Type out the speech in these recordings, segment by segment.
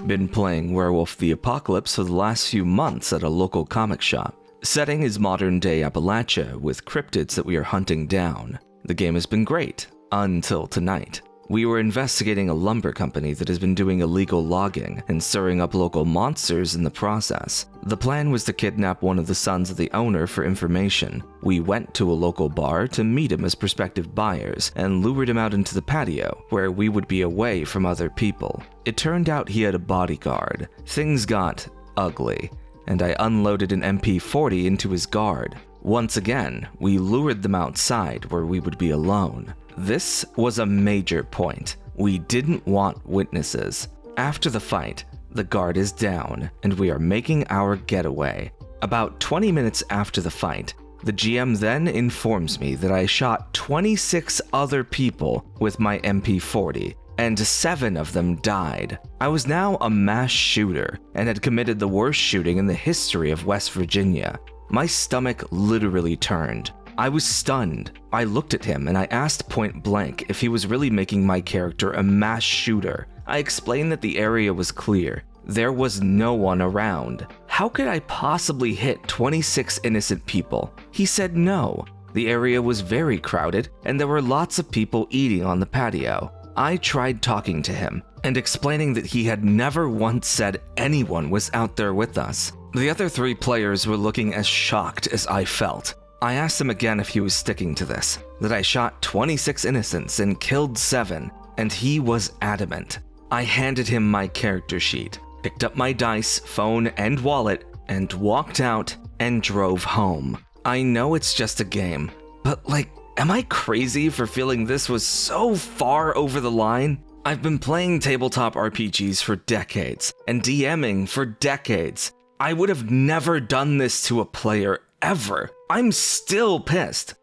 Been playing Werewolf the Apocalypse for the last few months at a local comic shop. Setting is modern-day Appalachia with cryptids that we are hunting down. The game has been great, until tonight. We were investigating a lumber company that has been doing illegal logging and stirring up local monsters in the process. The plan was to kidnap one of the sons of the owner for information. We went to a local bar to meet him as prospective buyers and lured him out into the patio, where we would be away from other people. It turned out he had a bodyguard. Things got ugly, and I unloaded an MP40 into his guard. Once again, we lured them outside where we would be alone. This was a major point. We didn't want witnesses. After the fight, the guard is down, and we are making our getaway. About 20 minutes after the fight, the GM then informs me that I shot 26 other people with my MP40, and 7 of them died. I was now a mass shooter, and had committed the worst shooting in the history of West Virginia. My stomach literally turned. I was stunned. I looked at him and I asked point blank if he was really making my character a mass shooter. I explained that the area was clear. There was no one around. How could I possibly hit 26 innocent people? He said no. The area was very crowded and there were lots of people eating on the patio. I tried talking to him and explaining that he had never once said anyone was out there with us. The other 3 players were looking as shocked as I felt. I asked him again if he was sticking to this, that I shot 26 innocents and killed 7, and he was adamant. I handed him my character sheet, picked up my dice, phone, and wallet, and walked out and drove home. I know it's just a game, but am I crazy for feeling this was so far over the line? I've been playing tabletop RPGs for decades, and DMing for decades. I would have never done this to a player ever. I'm still pissed.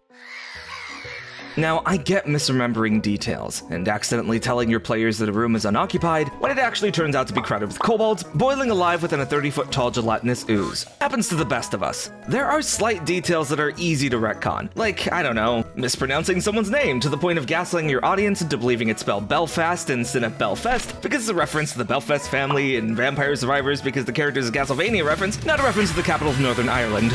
Now, I get misremembering details and accidentally telling your players that a room is unoccupied when it actually turns out to be crowded with kobolds boiling alive within a 30-foot-tall gelatinous ooze. Happens to the best of us. There are slight details that are easy to retcon, like, I don't know, mispronouncing someone's name to the point of gaslighting your audience into believing it's spelled Belfast instead of Belfast because it's a reference to the Belfast family and Vampire Survivors because the character is a Castlevania reference, not a reference to the capital of Northern Ireland.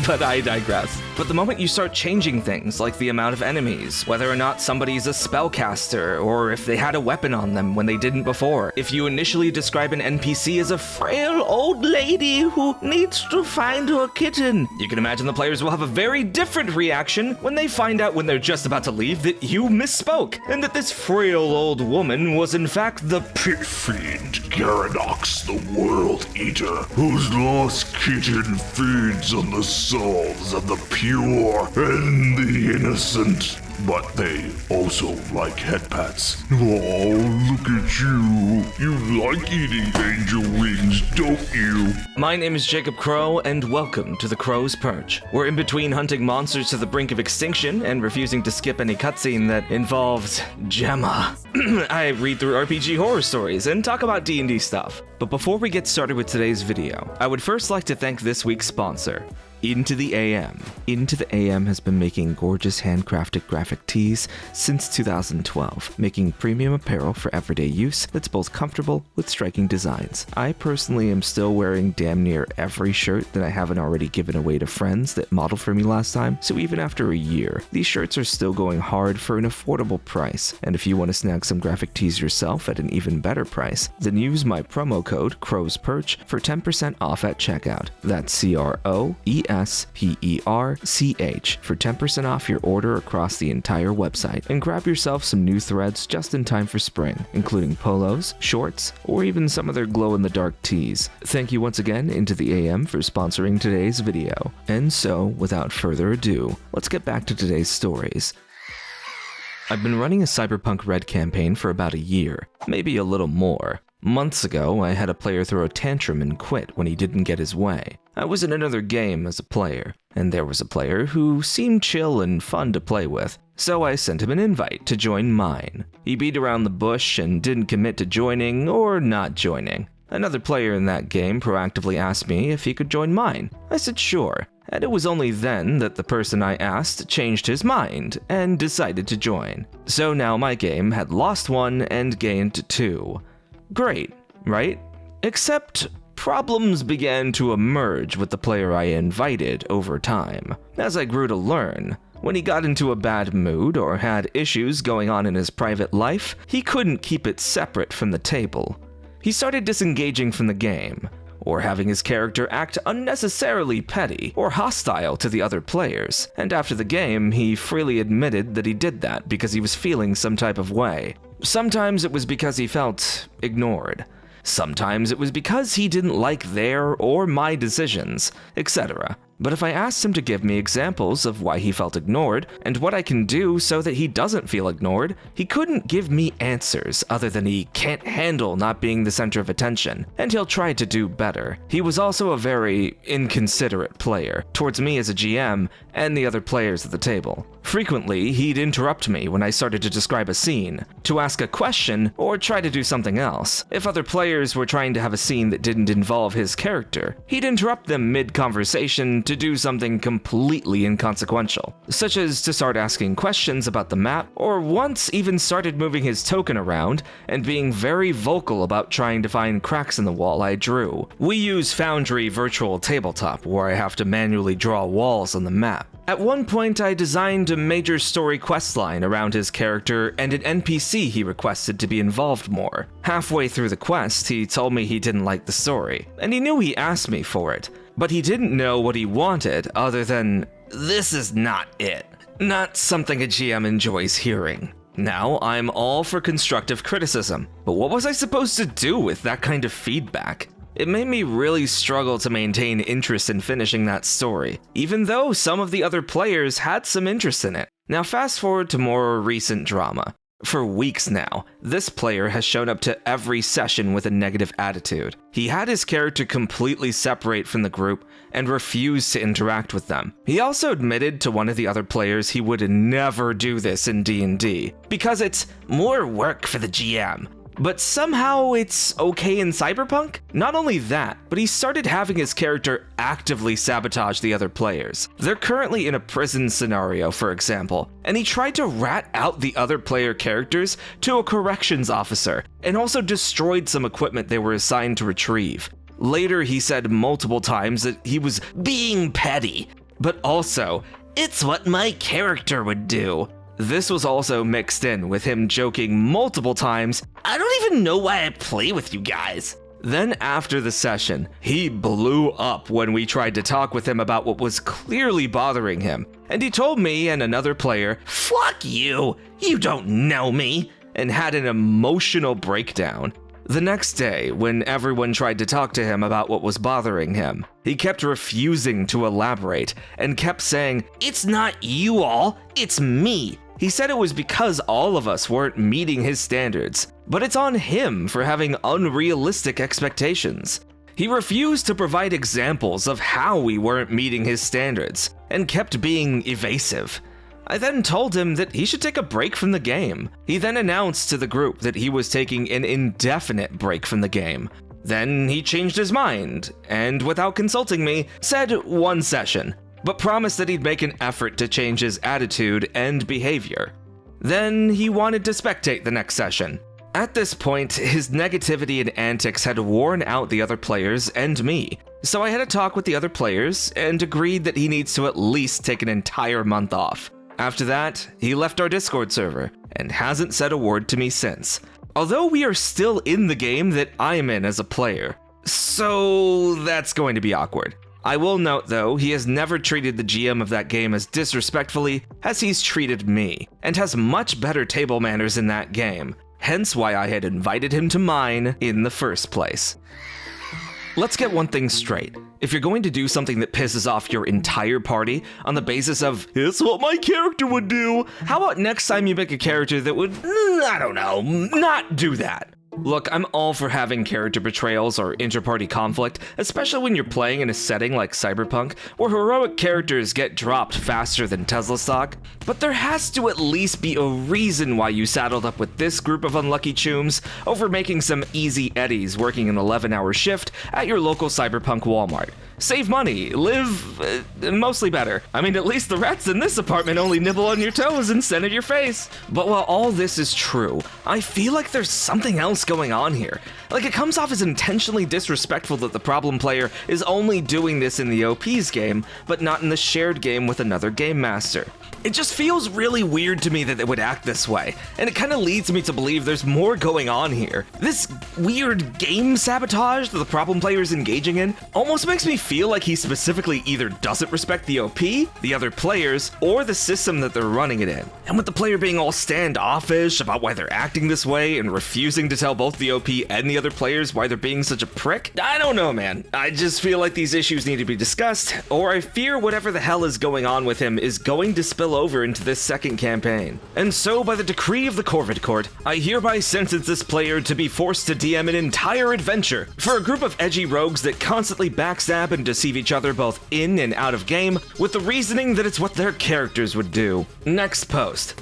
But I digress. But the moment you start changing things, like the amount of enemies, whether or not somebody's a spellcaster, or if they had a weapon on them when they didn't before. If you initially describe an NPC as a frail old lady who needs to find her kitten, you can imagine the players will have a very different reaction when they find out when they're just about to leave that you misspoke, and that this frail old woman was in fact the pit fiend Gyaradox, the World Eater, whose lost kitten feeds on the souls of the pure and the innocent. But they also like head pats. Oh, look at you. You like eating angel wings, don't you? My name is Jacob Crowe, and welcome to the Crow's Perch. We're in between hunting monsters to the brink of extinction and refusing to skip any cutscene that involves Gemma. I read through RPG horror stories and talk about D&D stuff. But before we get started with today's video, I would first like to thank this week's sponsor, Into the AM. Into the AM has been making gorgeous handcrafted graphic tees since 2012, making premium apparel for everyday use that's both comfortable with striking designs. I personally am still wearing damn near every shirt that I haven't already given away to friends that modeled for me last time, so even after a year, these shirts are still going hard for an affordable price. And if you want to snag some graphic tees yourself at an even better price, then use my promo code Crow's Perch for 10% off at checkout. That's CROESPERCH for 10% off your order across the entire website. And grab yourself some new threads just in time for spring, including polos, shorts, or even some of their glow-in-the-dark tees. Thank you once again, Into the AM, for sponsoring today's video. And so, without further ado, let's get back to today's stories. I've been running a Cyberpunk Red campaign for about a year, maybe a little more. Months ago, I had a player throw a tantrum and quit when he didn't get his way. I was in another game as a player, and there was a player who seemed chill and fun to play with, so I sent him an invite to join mine. He beat around the bush and didn't commit to joining or not joining. Another player in that game proactively asked me if he could join mine. I said sure, and it was only then that the person I asked changed his mind and decided to join. So now my game had lost 1 and gained 2. Great, right? Except problems began to emerge with the player I invited over time. As I grew to learn, when he got into a bad mood or had issues going on in his private life, he couldn't keep it separate from the table. He started disengaging from the game, or having his character act unnecessarily petty or hostile to the other players, and after the game, he freely admitted that he did that because he was feeling some type of way. Sometimes it was because he felt ignored. Sometimes it was because he didn't like their or my decisions, etc. But if I asked him to give me examples of why he felt ignored and what I can do so that he doesn't feel ignored, he couldn't give me answers other than he can't handle not being the center of attention, and he'll try to do better. He was also a very inconsiderate player towards me as a GM and the other players at the table. Frequently, he'd interrupt me when I started to describe a scene, to ask a question, or try to do something else. If other players were trying to have a scene that didn't involve his character, he'd interrupt them mid-conversation to do something completely inconsequential, such as to start asking questions about the map, or once even started moving his token around and being very vocal about trying to find cracks in the wall I drew. We use Foundry Virtual Tabletop, where I have to manually draw walls on the map. At one point, I designed a major story questline around his character and an NPC he requested to be involved more. Halfway through the quest, he told me he didn't like the story, and he knew he asked me for it, but he didn't know what he wanted other than, "This is not it." Not something a GM enjoys hearing. Now, I'm all for constructive criticism, but what was I supposed to do with that kind of feedback? It made me really struggle to maintain interest in finishing that story, even though some of the other players had some interest in it. Now fast forward to more recent drama. For weeks now, this player has shown up to every session with a negative attitude. He had his character completely separate from the group and refused to interact with them. He also admitted to one of the other players he would never do this in D&D, because it's more work for the GM. But somehow it's okay in Cyberpunk? Not only that, but he started having his character actively sabotage the other players. They're currently in a prison scenario, for example, and he tried to rat out the other player characters to a corrections officer, and also destroyed some equipment they were assigned to retrieve. Later, he said multiple times that he was being petty, but also, "It's what my character would do." This was also mixed in with him joking multiple times, "I don't even know why I play with you guys." Then after the session, he blew up when we tried to talk with him about what was clearly bothering him, and he told me and another player, "Fuck you, you don't know me," and had an emotional breakdown. The next day, when everyone tried to talk to him about what was bothering him, he kept refusing to elaborate and kept saying, "It's not you all, it's me." He said it was because all of us weren't meeting his standards, but it's on him for having unrealistic expectations. He refused to provide examples of how we weren't meeting his standards, and kept being evasive. I then told him that he should take a break from the game. He then announced to the group that he was taking an indefinite break from the game. Then he changed his mind, and without consulting me, said one session, but promised that he'd make an effort to change his attitude and behavior. Then he wanted to spectate the next session. At this point, his negativity and antics had worn out the other players and me, so I had a talk with the other players and agreed that he needs to at least take an entire month off. After that, he left our Discord server and hasn't said a word to me since, although we are still in the game that I'm in as a player. So that's going to be awkward. I will note though, he has never treated the GM of that game as disrespectfully as he's treated me, and has much better table manners in that game, hence why I had invited him to mine in the first place. Let's get one thing straight. If you're going to do something that pisses off your entire party on the basis of, "It's what my character would do," how about next time you make a character that would, I don't know, not do that? Look, I'm all for having character betrayals or inter-party conflict, especially when you're playing in a setting like Cyberpunk, where heroic characters get dropped faster than Tesla stock, but there has to at least be a reason why you saddled up with this group of unlucky chooms over making some easy eddies working an 11-hour shift at your local Cyberpunk Walmart. Save money, live mostly better. I mean, at least the rats in this apartment only nibble on your toes instead of your face. But while all this is true, I feel like there's something else what's going on here. Like, it comes off as intentionally disrespectful that the problem player is only doing this in the OP's game, but not in the shared game with another game master. It just feels really weird to me that they would act this way, and it kind of leads me to believe there's more going on here. This weird game sabotage that the problem player is engaging in almost makes me feel like he specifically either doesn't respect the OP, the other players, or the system that they're running it in. And with the player being all standoffish about why they're acting this way and refusing to tell both the OP and the other players why they're being such a prick, I don't know, man. I just feel like these issues need to be discussed, or I fear whatever the hell is going on with him is going to spill over into this second campaign. And so, by the decree of the Corvid Court, I hereby sentence this player to be forced to DM an entire adventure for a group of edgy rogues that constantly backstab and deceive each other both in and out of game, with the reasoning that it's what their characters would do. Next post.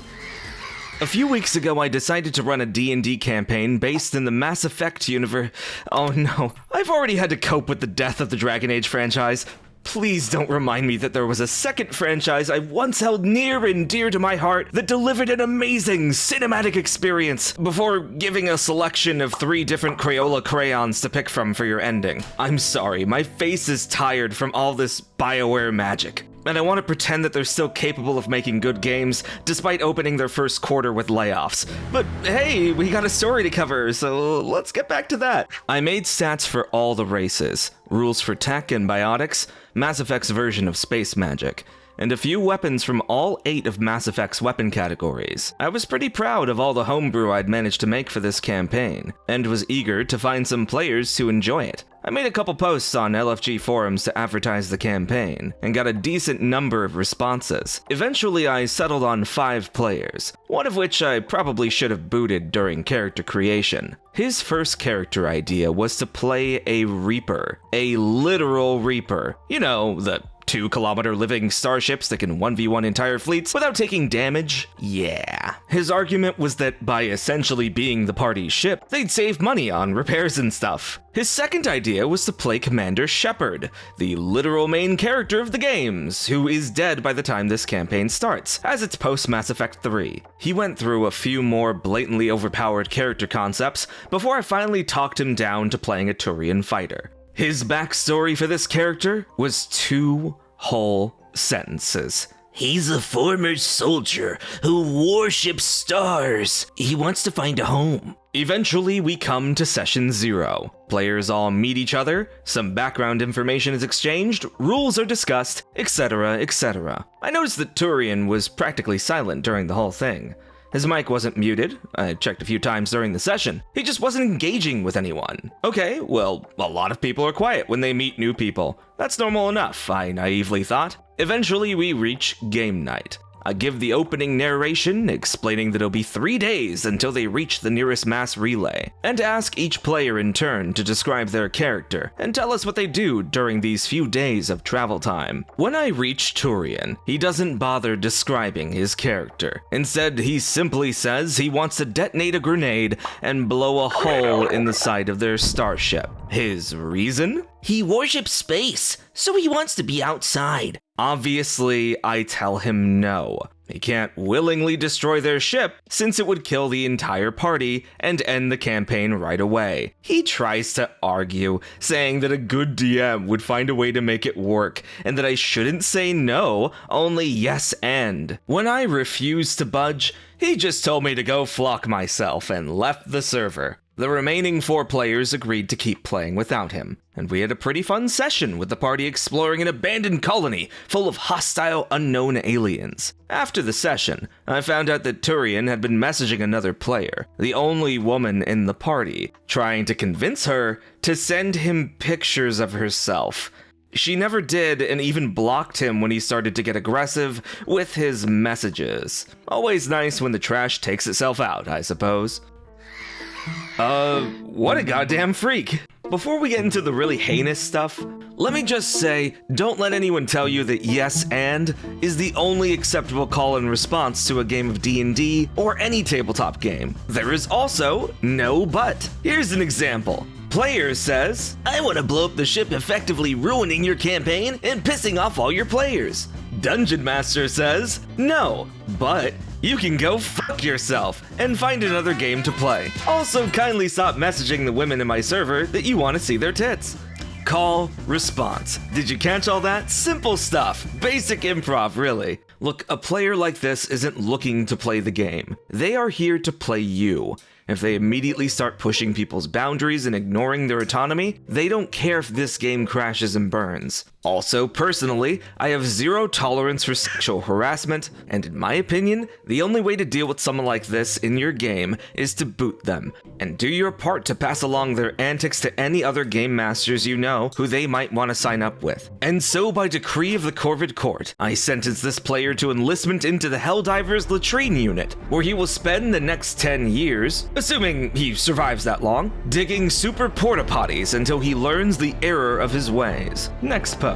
A few weeks ago, I decided to run a D&D campaign based in the Mass Effect universe. Oh no, I've already had to cope with the death of the Dragon Age franchise. Please don't remind me that there was a second franchise I once held near and dear to my heart that delivered an amazing cinematic experience before giving a selection of 3 different Crayola crayons to pick from for your ending. I'm sorry, my face is tired from all this BioWare magic. And I want to pretend that they're still capable of making good games, despite opening their first quarter with layoffs. But hey, we got a story to cover, so let's get back to that. I made stats for all the races, rules for tech and biotics, Mass Effect's version of space magic, and a few weapons from all 8 of Mass Effect's weapon categories. I was pretty proud of all the homebrew I'd managed to make for this campaign, and was eager to find some players to enjoy it. I made a couple posts on LFG forums to advertise the campaign, and got a decent number of responses. Eventually, I settled on 5 players, one of which I probably should have booted during character creation. His first character idea was to play a Reaper, a literal Reaper. You know, the 2-kilometer living starships that can 1v1 entire fleets without taking damage? Yeah. His argument was that by essentially being the party's ship, they'd save money on repairs and stuff. His second idea was to play Commander Shepard, the literal main character of the games, who is dead by the time this campaign starts, as it's post-Mass Effect 3. He went through a few more blatantly overpowered character concepts before I finally talked him down to playing a Turian fighter. His backstory for this character was 2 whole sentences. He's a former soldier who worships stars. He wants to find a home. Eventually, we come to session 0. Players all meet each other, some background information is exchanged, rules are discussed, etc., etc. I noticed that Turian was practically silent during the whole thing. His mic wasn't muted. I checked a few times during the session. He just wasn't engaging with anyone. Okay, well, a lot of people are quiet when they meet new people. That's normal enough, I naively thought. Eventually, we reach game night. I give the opening narration, explaining that it'll be 3 days until they reach the nearest mass relay, and ask each player in turn to describe their character and tell us what they do during these few days of travel time. When I reach Turian, he doesn't bother describing his character. Instead, he simply says he wants to detonate a grenade and blow a hole in the side of their starship. His reason? He worships space, so he wants to be outside. Obviously, I tell him no. He can't willingly destroy their ship, since it would kill the entire party and end the campaign right away. He tries to argue, saying that a good DM would find a way to make it work, and that I shouldn't say no, only yes and. When I refused to budge, he just told me to go flock myself and left the server. The remaining 4 players agreed to keep playing without him, and we had a pretty fun session with the party exploring an abandoned colony full of hostile unknown aliens. After the session, I found out that Turian had been messaging another player, the only woman in the party, trying to convince her to send him pictures of herself. She never did, and even blocked him when he started to get aggressive with his messages. Always nice when the trash takes itself out, I suppose. What a goddamn freak. Before we get into the really heinous stuff, let me just say, don't let anyone tell you that yes and is the only acceptable call and response to a game of D&D or any tabletop game. There is also no but. Here's an example. Player says, I want to blow up the ship, effectively ruining your campaign and pissing off all your players. Dungeon Master says, no, but you can go fuck yourself and find another game to play. Also, kindly stop messaging the women in my server that you want to see their tits. Call, response. Did you catch all that? Simple stuff. Basic improv, really. Look, a player like this isn't looking to play the game. They are here to play you. If they immediately start pushing people's boundaries and ignoring their autonomy, they don't care if this game crashes and burns. Also, personally, I have zero tolerance for sexual harassment, and in my opinion, the only way to deal with someone like this in your game is to boot them, and do your part to pass along their antics to any other game masters you know who they might want to sign up with. And so, by decree of the Corvid Court, I sentence this player to enlistment into the Helldivers Latrine Unit, where he will spend the next 10 years, assuming he survives that long, digging super porta potties until he learns the error of his ways. Next post.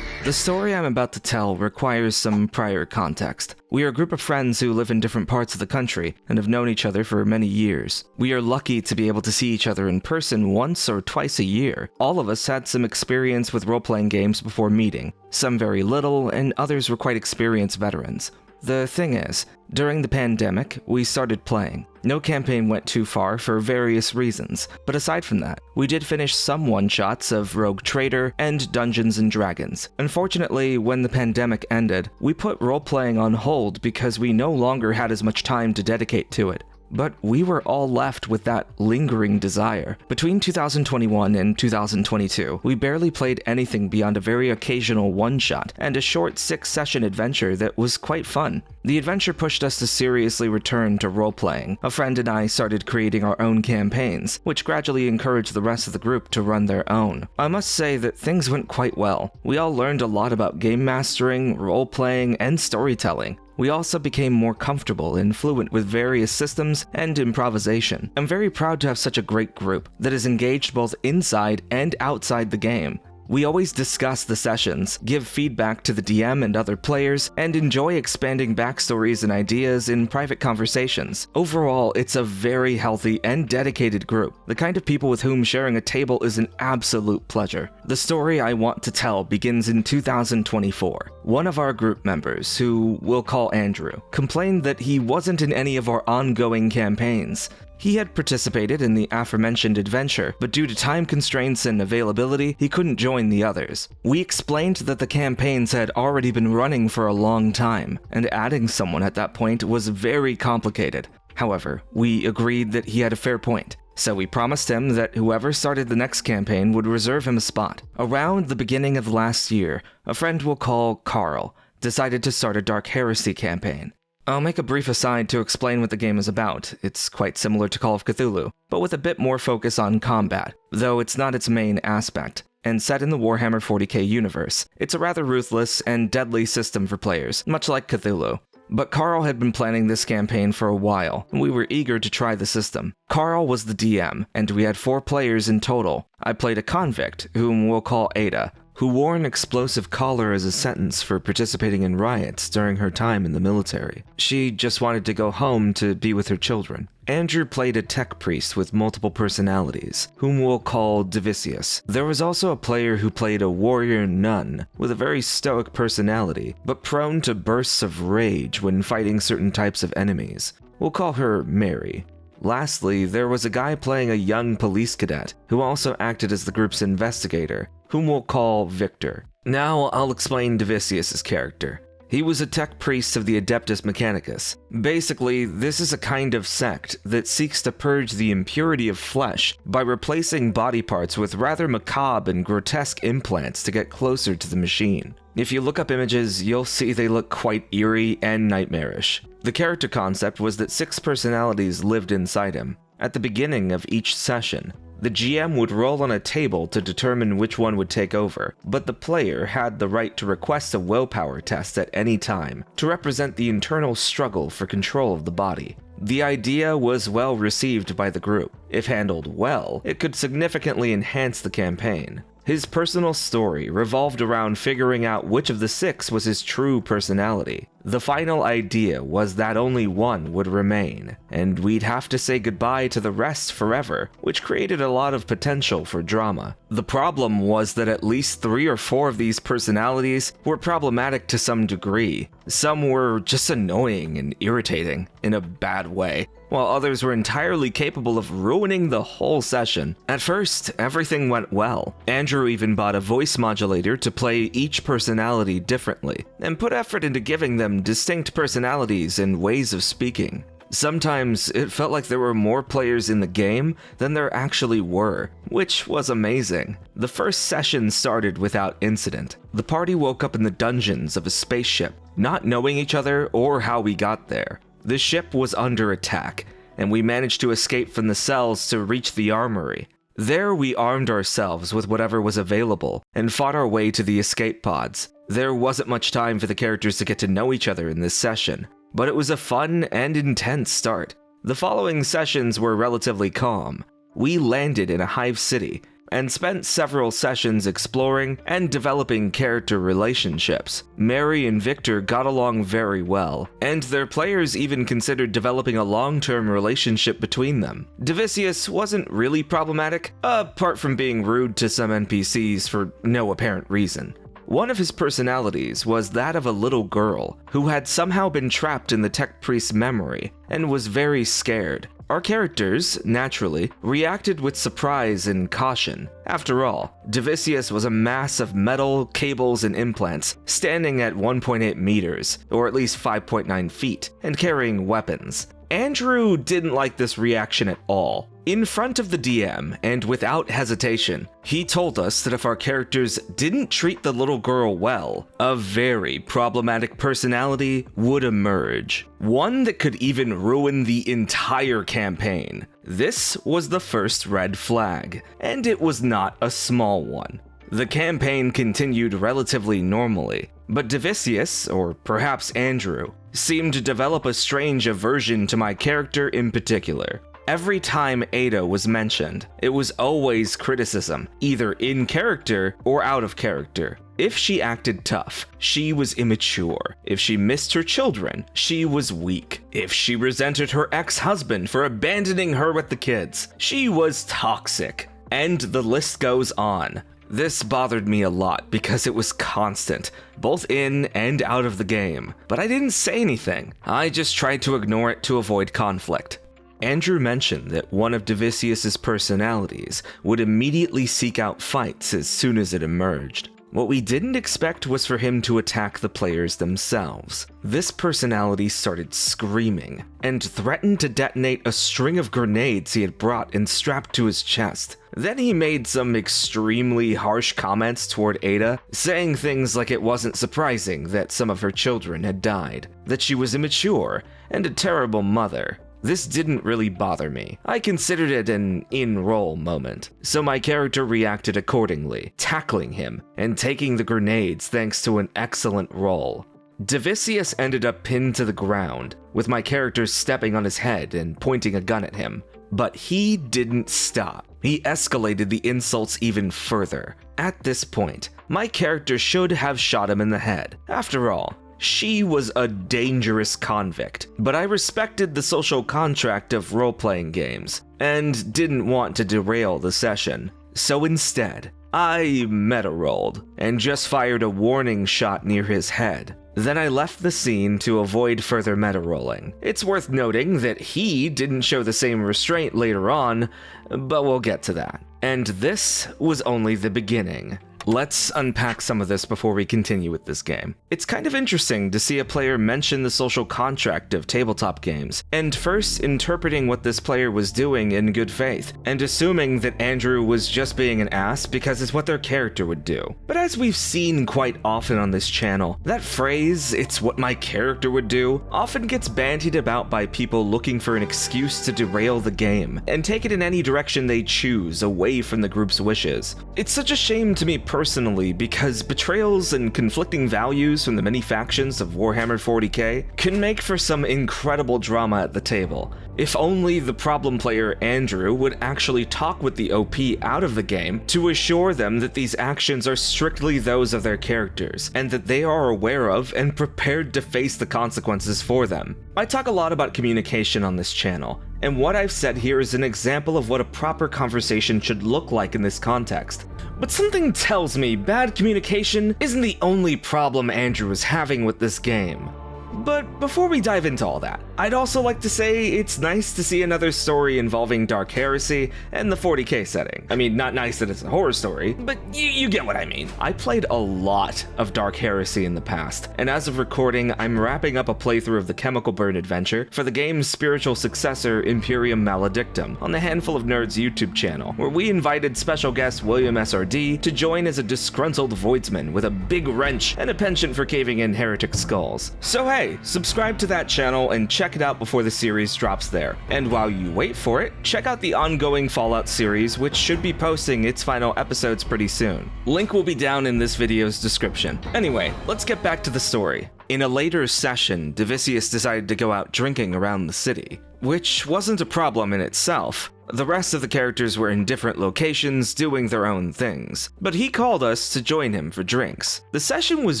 The story I'm about to tell requires some prior context. We are a group of friends who live in different parts of the country and have known each other for many years. We are lucky to be able to see each other in person once or twice a year. All of us had some experience with role-playing games before meeting, some very little, and others were quite experienced veterans. The thing is, during the pandemic, we started playing. No campaign went too far for various reasons, but aside from that, we did finish some one-shots of Rogue Trader and Dungeons & Dragons. Unfortunately, when the pandemic ended, we put role-playing on hold because we no longer had as much time to dedicate to it. But we were all left with that lingering desire. Between 2021 and 2022, we barely played anything beyond a very occasional one-shot and a short 6-session adventure that was quite fun. The adventure pushed us to seriously return to role-playing. A friend and I started creating our own campaigns, which gradually encouraged the rest of the group to run their own. I must say that things went quite well. We all learned a lot about game mastering, role-playing, and storytelling. We also became more comfortable and fluent with various systems and improvisation. I'm very proud to have such a great group that is engaged both inside and outside the game. We always discuss the sessions, give feedback to the DM and other players, and enjoy expanding backstories and ideas in private conversations. Overall, it's a very healthy and dedicated group, the kind of people with whom sharing a table is an absolute pleasure. The story I want to tell begins in 2024. One of our group members, who we'll call Andrew, complained that he wasn't in any of our ongoing campaigns. He had participated in the aforementioned adventure, but due to time constraints and availability, he couldn't join the others. We explained that the campaigns had already been running for a long time, and adding someone at that point was very complicated. However, we agreed that he had a fair point, so we promised him that whoever started the next campaign would reserve him a spot. Around the beginning of last year, a friend we'll call Carl decided to start a Dark Heresy campaign. I'll make a brief aside to explain what the game is about. It's quite similar to Call of Cthulhu, but with a bit more focus on combat, though it's not its main aspect. And set in the Warhammer 40k universe, it's a rather ruthless and deadly system for players, much like Cthulhu. But Carl had been planning this campaign for a while, and we were eager to try the system. Carl was the DM, and we had 4 players in total. I played a convict, whom we'll call Ada, who wore an explosive collar as a sentence for participating in riots during her time in the military. She just wanted to go home to be with her children. Andrew played a tech priest with multiple personalities, whom we'll call Divisius. There was also a player who played a warrior nun with a very stoic personality, but prone to bursts of rage when fighting certain types of enemies. We'll call her Mary. Lastly, there was a guy playing a young police cadet, who also acted as the group's investigator, whom we'll call Victor. Now I'll explain Divisius' character. He was a tech priest of the Adeptus Mechanicus. Basically, this is a kind of sect that seeks to purge the impurity of flesh by replacing body parts with rather macabre and grotesque implants to get closer to the machine. If you look up images, you'll see they look quite eerie and nightmarish. The character concept was that 6 personalities lived inside him. At the beginning of each session, the GM would roll on a table to determine which one would take over, but the player had the right to request a willpower test at any time to represent the internal struggle for control of the body. The idea was well received by the group. If handled well, it could significantly enhance the campaign. His personal story revolved around figuring out which of the 6 was his true personality. The final idea was that only one would remain, and we'd have to say goodbye to the rest forever, which created a lot of potential for drama. The problem was that at least 3 or 4 of these personalities were problematic to some degree. Some were just annoying and irritating in a bad way, while others were entirely capable of ruining the whole session. At first, everything went well. Andrew even bought a voice modulator to play each personality differently, and put effort into giving them distinct personalities and ways of speaking. Sometimes it felt like there were more players in the game than there actually were, which was amazing. The first session started without incident. The party woke up in the dungeons of a spaceship, not knowing each other or how we got there. The ship was under attack, and we managed to escape from the cells to reach the armory. There we armed ourselves with whatever was available and fought our way to the escape pods. There wasn't much time for the characters to get to know each other in this session, but it was a fun and intense start. The following sessions were relatively calm. We landed in a hive city and spent several sessions exploring and developing character relationships. Mary and Victor got along very well, and their players even considered developing a long-term relationship between them. Divisius wasn't really problematic, apart from being rude to some NPCs for no apparent reason. One of his personalities was that of a little girl who had somehow been trapped in the tech priest's memory and was very scared. Our characters, naturally, reacted with surprise and caution. After all, Divisius was a mass of metal, cables, and implants, standing at 1.8 meters, or at least 5.9 feet, and carrying weapons. Andrew didn't like this reaction at all. In front of the DM, and without hesitation, he told us that if our characters didn't treat the little girl well, a very problematic personality would emerge. One that could even ruin the entire campaign. This was the first red flag, and it was not a small one. The campaign continued relatively normally, but Divisius, or perhaps Andrew, seemed to develop a strange aversion to my character in particular. Every time Ada was mentioned, it was always criticism, either in character or out of character. If she acted tough, she was immature. If she missed her children, she was weak. If she resented her ex-husband for abandoning her with the kids, she was toxic. And the list goes on. This bothered me a lot because it was constant, both in and out of the game, but I didn't say anything. I just tried to ignore it to avoid conflict. Andrew mentioned that one of Divisius's personalities would immediately seek out fights as soon as it emerged. What we didn't expect was for him to attack the players themselves. This personality started screaming and threatened to detonate a string of grenades he had brought and strapped to his chest. Then he made some extremely harsh comments toward Ada, saying things like it wasn't surprising that some of her children had died, that she was immature and a terrible mother. This didn't really bother me. I considered it an in-role moment, so my character reacted accordingly, tackling him and taking the grenades thanks to an excellent roll. Divisius ended up pinned to the ground, with my character stepping on his head and pointing a gun at him. But he didn't stop. He escalated the insults even further. At this point, my character should have shot him in the head. After all, she was a dangerous convict, but I respected the social contract of role-playing games, and didn't want to derail the session. So instead, I meta-rolled, and just fired a warning shot near his head. Then I left the scene to avoid further meta-rolling. It's worth noting that he didn't show the same restraint later on, but we'll get to that. And this was only the beginning. Let's unpack some of this before we continue with this game. It's kind of interesting to see a player mention the social contract of tabletop games, and first interpreting what this player was doing in good faith, and assuming that Andrew was just being an ass because it's what their character would do. But as we've seen quite often on this channel, that phrase, "it's what my character would do," often gets bandied about by people looking for an excuse to derail the game, and take it in any direction they choose away from the group's wishes. It's such a shame to me personally, because betrayals and conflicting values from the many factions of Warhammer 40k can make for some incredible drama at the table, If only the problem player Andrew would actually talk with the OP out of the game to assure them that these actions are strictly those of their characters, and that they are aware of and prepared to face the consequences for them. I talk a lot about communication on this channel, and what I've said here is an example of what a proper conversation should look like in this context. But something tells me bad communication isn't the only problem Andrew is having with this game. But before we dive into all that, I'd also like to say it's nice to see another story involving Dark Heresy and the 40k setting. I mean, not nice that it's a horror story, but you get what I mean. I played a lot of Dark Heresy in the past, and as of recording, I'm wrapping up a playthrough of the Chemical Burn adventure for the game's spiritual successor, Imperium Maledictum, on the Handful of Nerds YouTube channel, where we invited special guest William SRD to join as a disgruntled voidsman with a big wrench and a penchant for caving in heretic skulls. So hey, subscribe to that channel and check it out before the series drops there. And while you wait for it, check out the ongoing Fallout series, which should be posting its final episodes pretty soon. Link will be down in this video's description. Anyway, let's get back to the story. In a later session, Divisius decided to go out drinking around the city, which wasn't a problem in itself. The rest of the characters were in different locations doing their own things, but he called us to join him for drinks. The session was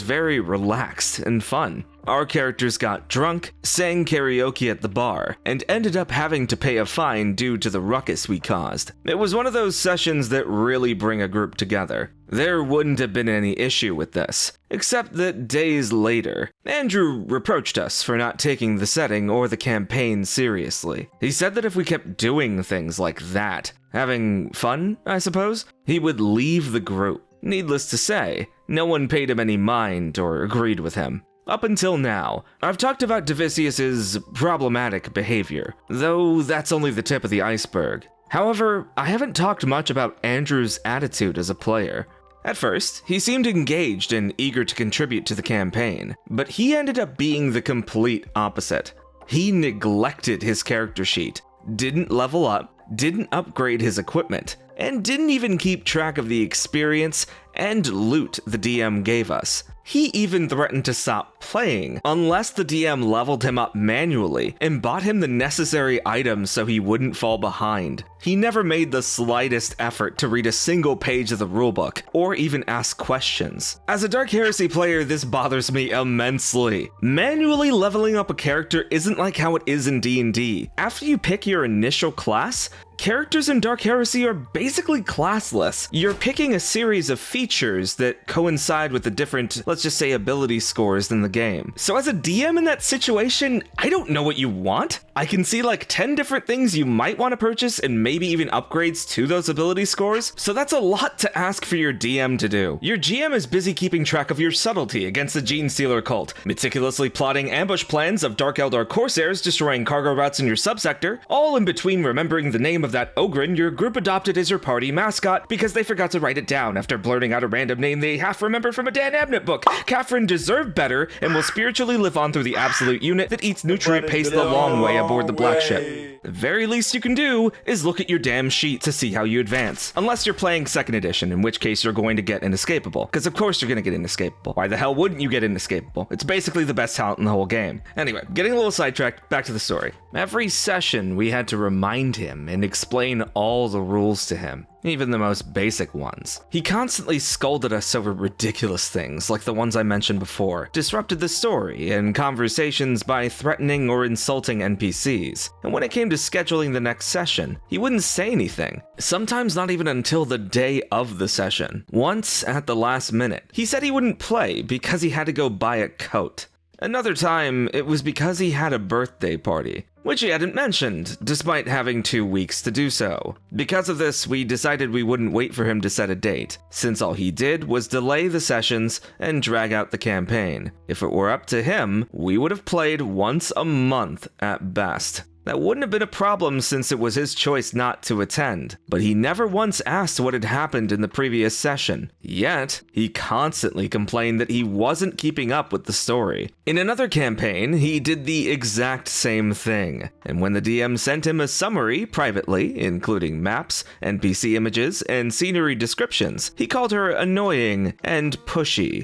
very relaxed and fun. Our characters got drunk, sang karaoke at the bar, and ended up having to pay a fine due to the ruckus we caused. It was one of those sessions that really bring a group together. There wouldn't have been any issue with this, except that days later, Andrew reproached us for not taking the setting or the campaign seriously. He said that if we kept doing things like that, having fun, I suppose, he would leave the group. Needless to say, no one paid him any mind or agreed with him. Up until now, I've talked about Divisius's problematic behavior, though that's only the tip of the iceberg. However, I haven't talked much about Andrew's attitude as a player. At first, he seemed engaged and eager to contribute to the campaign, but he ended up being the complete opposite. He neglected his character sheet, didn't level up, didn't upgrade his equipment, and didn't even keep track of the experience and loot the DM gave us. He even threatened to stop playing unless the DM leveled him up manually and bought him the necessary items so he wouldn't fall behind. He never made the slightest effort to read a single page of the rulebook or even ask questions. As a Dark Heresy player, this bothers me immensely. Manually leveling up a character isn't like how it is in D&D. After you pick your initial class, characters in Dark Heresy are basically classless. You're picking a series of features that coincide with the different, let's just say, ability scores in the game. So as a DM in that situation, I don't know what you want. I can see like 10 different things you might want to purchase and maybe even upgrades to those ability scores. So that's a lot to ask for your DM to do. Your GM is busy keeping track of your subtlety against the Gene Stealer cult, meticulously plotting ambush plans of Dark Eldar Corsairs destroying cargo routes in your subsector, all in between remembering the name of that Ogren your group adopted as your party mascot because they forgot to write it down after blurting out a random name they half remembered from a Dan Abnett book. Catherine deserved better and will spiritually live on through the absolute unit that eats nutrient paste the long way aboard the black ship. The very least you can do is look at your damn sheet to see how you advance. Unless you're playing 2nd edition, in which case you're going to get inescapable. Because of course you're going to get inescapable. Why the hell wouldn't you get inescapable? It's basically the best talent in the whole game. Anyway, getting a little sidetracked, back to the story. Every session we had to remind him and explain all the rules to him. Even the most basic ones. He constantly scolded us over ridiculous things, like the ones I mentioned before, disrupted the story and conversations by threatening or insulting NPCs, and when it came to scheduling the next session, he wouldn't say anything, sometimes not even until the day of the session. Once, at the last minute, he said he wouldn't play because he had to go buy a coat. Another time, it was because he had a birthday party, which he hadn't mentioned, despite having 2 weeks to do so. Because of this, we decided we wouldn't wait for him to set a date, since all he did was delay the sessions and drag out the campaign. If it were up to him, we would have played once a month at best. That wouldn't have been a problem since it was his choice not to attend, but he never once asked what had happened in the previous session. Yet, he constantly complained that he wasn't keeping up with the story. In another campaign, he did the exact same thing, and when the DM sent him a summary privately, including maps, NPC images, and scenery descriptions, he called her annoying and pushy.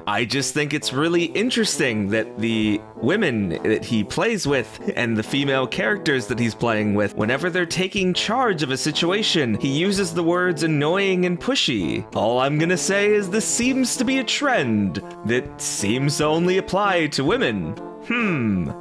I just think it's really interesting that the women that he plays with and and the female characters that he's playing with, whenever they're taking charge of a situation, he uses the words annoying and pushy. All I'm gonna say is this seems to be a trend that seems to only apply to women.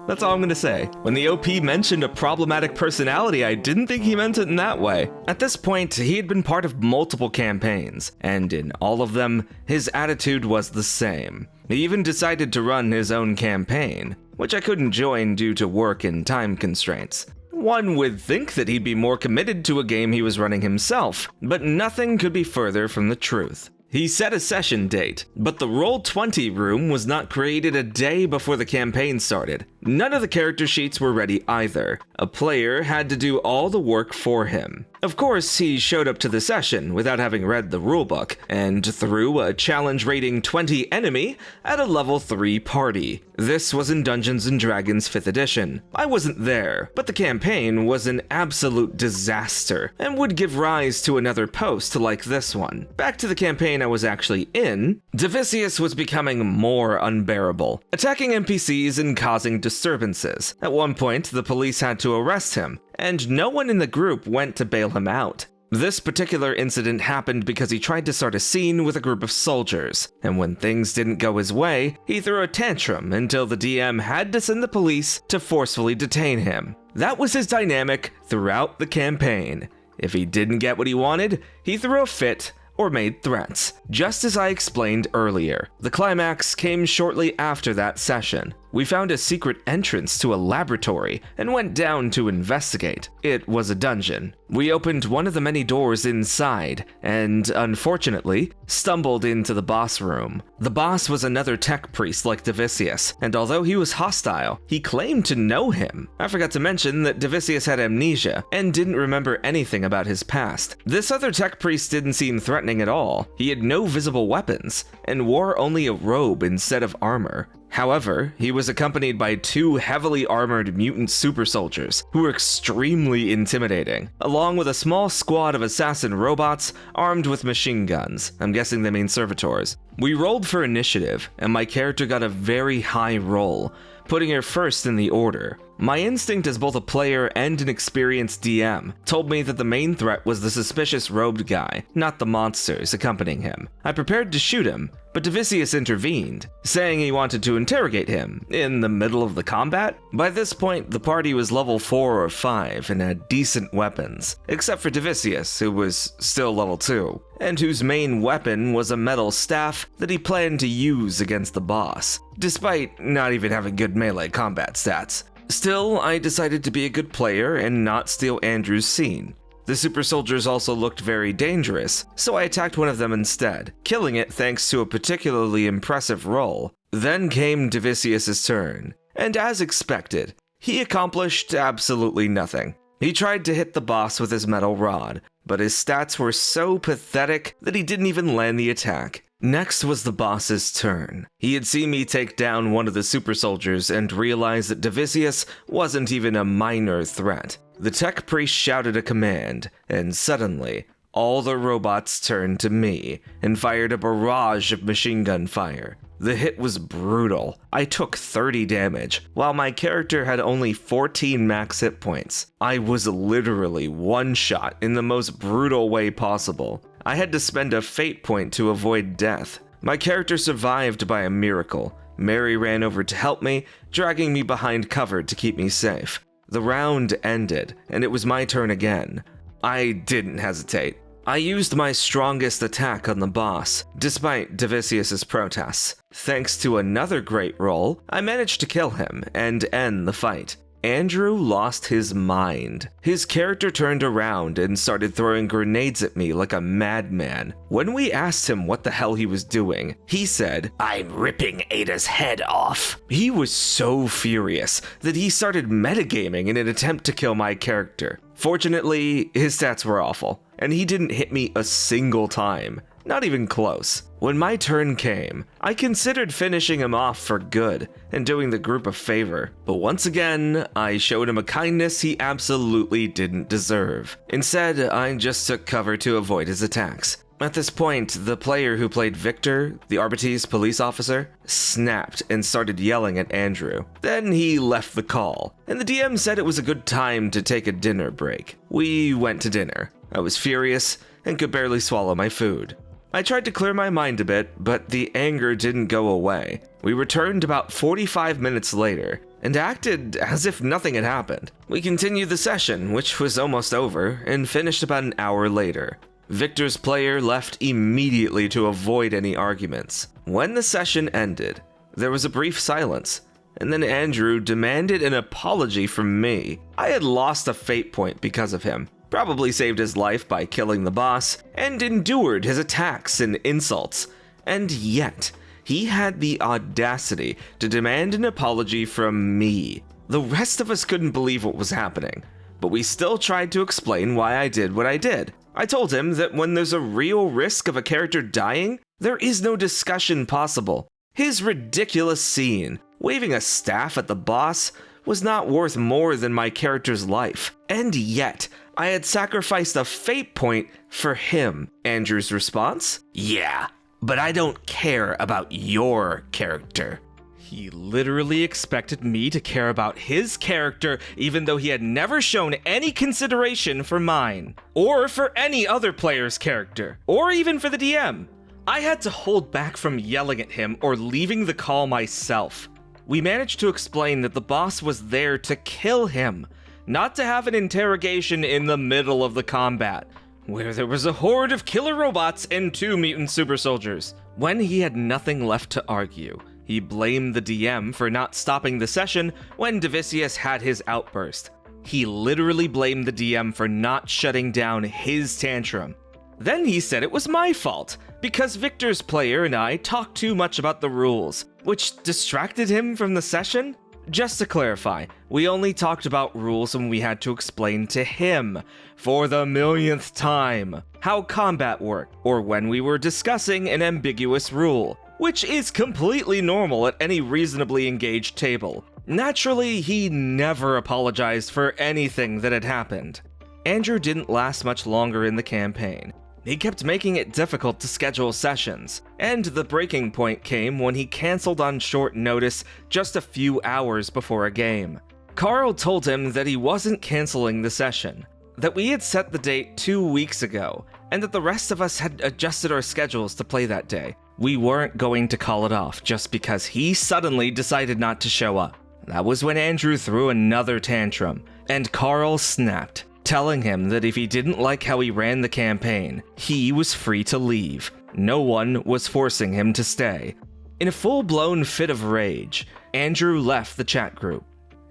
That's all I'm gonna say. When the OP mentioned a problematic personality, I didn't think he meant it in that way. At this point, he had been part of multiple campaigns, and in all of them, his attitude was the same. He even decided to run his own campaign, which I couldn't join due to work and time constraints. One would think that he'd be more committed to a game he was running himself, but nothing could be further from the truth. He set a session date, but the Roll20 room was not created a day before the campaign started. None of the character sheets were ready either. A player had to do all the work for him. Of course, he showed up to the session without having read the rulebook, and threw a challenge rating 20 enemy at a level 3 party. This was in Dungeons & Dragons 5th edition. I wasn't there, but the campaign was an absolute disaster, and would give rise to another post like this one. Back to the campaign I was actually in, Divisius was becoming more unbearable, attacking NPCs and causing disturbances. At one point, the police had to arrest him, and no one in the group went to bail him out. This particular incident happened because he tried to start a scene with a group of soldiers, and when things didn't go his way, he threw a tantrum until the DM had to send the police to forcefully detain him. That was his dynamic throughout the campaign. If he didn't get what he wanted, he threw a fit or made threats, just as I explained earlier. The climax came shortly after that session. We found a secret entrance to a laboratory and went down to investigate. It was a dungeon. We opened one of the many doors inside and, unfortunately, stumbled into the boss room. The boss was another tech priest like Divisius, and although he was hostile, he claimed to know him. I forgot to mention that Divisius had amnesia and didn't remember anything about his past. This other tech priest didn't seem threatening at all. He had no visible weapons and wore only a robe instead of armor. However, he was accompanied by 2 heavily armored mutant super soldiers who were extremely intimidating, along with a small squad of assassin robots armed with machine guns. I'm guessing they mean servitors. We rolled for initiative, and my character got a very high roll, putting her first in the order. My instinct as both a player and an experienced DM told me that the main threat was the suspicious robed guy, not the monsters accompanying him. I prepared to shoot him, but Divisius intervened, saying he wanted to interrogate him in the middle of the combat. By this point, the party was level 4 or 5 and had decent weapons, except for Divisius, who was still level 2, and whose main weapon was a metal staff that he planned to use against the boss, despite not even having good melee combat stats. Still, I decided to be a good player and not steal Andrew's scene. The super soldiers also looked very dangerous, so I attacked one of them instead, killing it thanks to a particularly impressive roll. Then came Divisius' turn, and as expected, he accomplished absolutely nothing. He tried to hit the boss with his metal rod, but his stats were so pathetic that he didn't even land the attack. Next was the boss's turn. He had seen me take down one of the super soldiers and realized that Divisius wasn't even a minor threat. The tech priest shouted a command, and suddenly, all the robots turned to me and fired a barrage of machine gun fire. The hit was brutal. I took 30 damage, while my character had only 14 max hit points. I was literally one-shot in the most brutal way possible. I had to spend a fate point to avoid death. My character survived by a miracle. Mary ran over to help me, dragging me behind cover to keep me safe. The round ended, and it was my turn again. I didn't hesitate. I used my strongest attack on the boss, despite Divisius' protests. Thanks to another great roll, I managed to kill him and end the fight. Andrew lost his mind. His character turned around and started throwing grenades at me like a madman. When we asked him what the hell he was doing, he said, "I'm ripping Ada's head off." He was so furious that he started metagaming in an attempt to kill my character. Fortunately, his stats were awful, and he didn't hit me a single time. Not even close. When my turn came, I considered finishing him off for good and doing the group a favor, but once again, I showed him a kindness he absolutely didn't deserve. Instead, I just took cover to avoid his attacks. At this point, the player who played Victor, the Arbites police officer, snapped and started yelling at Andrew. Then he left the call, and the DM said it was a good time to take a dinner break. We went to dinner. I was furious and could barely swallow my food. I tried to clear my mind a bit, but the anger didn't go away. We returned about 45 minutes later and acted as if nothing had happened. We continued the session, which was almost over, and finished about an hour later. Victor's player left immediately to avoid any arguments. When the session ended, there was a brief silence, and then Andrew demanded an apology from me. I had lost a fate point because of him, probably saved his life by killing the boss, and endured his attacks and insults, and yet he had the audacity to demand an apology from me. The rest of us couldn't believe what was happening, but we still tried to explain why I did what I did. I told him that when there's a real risk of a character dying, there is no discussion possible. His ridiculous scene, waving a staff at the boss, was not worth more than my character's life, and yet I had sacrificed a fate point for him. Andrew's response? Yeah, but I don't care about your character. He literally expected me to care about his character, even though he had never shown any consideration for mine, or for any other player's character, or even for the DM. I had to hold back from yelling at him or leaving the call myself. We managed to explain that the boss was there to kill him, not to have an interrogation in the middle of the combat, where there was a horde of killer robots and 2 mutant super soldiers. When he had nothing left to argue, he blamed the DM for not stopping the session when Divisius had his outburst. He literally blamed the DM for not shutting down his tantrum. Then he said it was my fault, because Victor's player and I talked too much about the rules, which distracted him from the session. Just to clarify, we only talked about rules when we had to explain to him, for the millionth time, how combat worked, or when we were discussing an ambiguous rule, which is completely normal at any reasonably engaged table. Naturally, he never apologized for anything that had happened. Andrew didn't last much longer in the campaign. He kept making it difficult to schedule sessions, and the breaking point came when he canceled on short notice just a few hours before a game. Carl told him that he wasn't canceling the session, that we had set the date 2 weeks ago, and that the rest of us had adjusted our schedules to play that day. We weren't going to call it off just because he suddenly decided not to show up. That was when Andrew threw another tantrum, and Carl snapped, telling him that if he didn't like how he ran the campaign, he was free to leave. No one was forcing him to stay. In a full-blown fit of rage, Andrew left the chat group.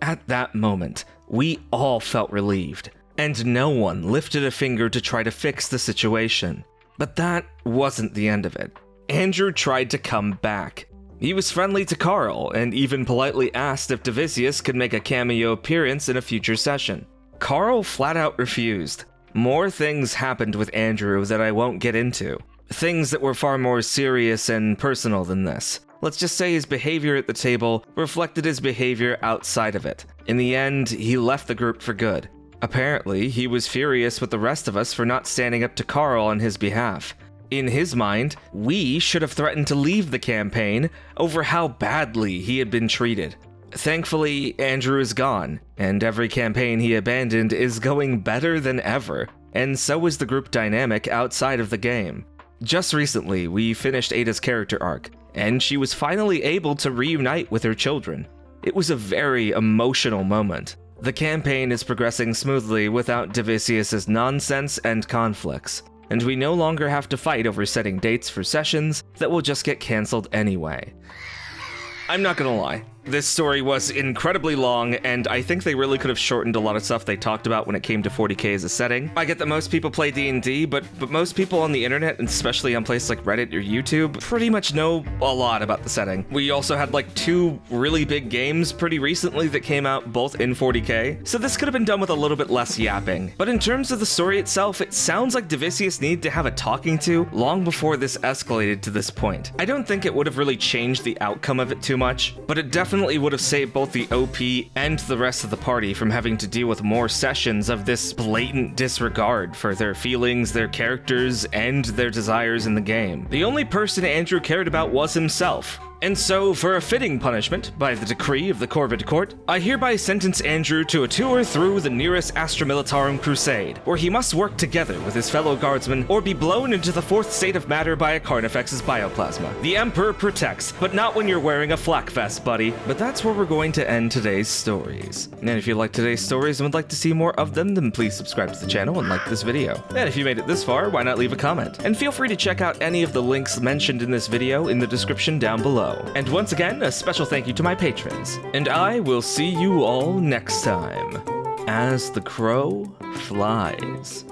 At that moment, we all felt relieved, and no one lifted a finger to try to fix the situation. But that wasn't the end of it. Andrew tried to come back. He was friendly to Carl, and even politely asked if Divisius could make a cameo appearance in a future session. Carl flat out refused. More things happened with Andrew that I won't get into. Things that were far more serious and personal than this. Let's just say his behavior at the table reflected his behavior outside of it. In the end, he left the group for good. Apparently, he was furious with the rest of us for not standing up to Carl on his behalf. In his mind, we should have threatened to leave the campaign over how badly he had been treated. Thankfully, Andrew is gone, and every campaign he abandoned is going better than ever, and so is the group dynamic outside of the game. Just recently, we finished Ada's character arc, and she was finally able to reunite with her children. It was a very emotional moment. The campaign is progressing smoothly without Divisius's nonsense and conflicts, and we no longer have to fight over setting dates for sessions that will just get cancelled anyway. I'm not gonna lie, This story was incredibly long, and I think they really could have shortened a lot of stuff they talked about when it came to 40k as a setting. I get that most people play D&D, but most people on the internet, and especially on places like Reddit or YouTube, pretty much know a lot about the setting. We also had like 2 really big games pretty recently that came out both in 40k, so this could have been done with a little bit less yapping. But in terms of the story itself, it sounds like Divisius needed to have a talking to long before this escalated to this point. I don't think it would have really changed the outcome of it too much, but it definitely would have saved both the OP and the rest of the party from having to deal with more sessions of this blatant disregard for their feelings, their characters, and their desires in the game. The only person Andrew cared about was himself. And so, for a fitting punishment, by the decree of the Corvid Court, I hereby sentence Andrew to a tour through the nearest Astra Militarum crusade, where he must work together with his fellow guardsmen or be blown into the 4th state of matter by a Carnifex's bioplasma. The Emperor protects, but not when you're wearing a flak vest, buddy. But that's where we're going to end today's stories. And if you like today's stories and would like to see more of them, then please subscribe to the channel and like this video. And if you made it this far, why not leave a comment? And feel free to check out any of the links mentioned in this video in the description down below. And once again, a special thank you to my patrons. And I will see you all next time, as the crow flies.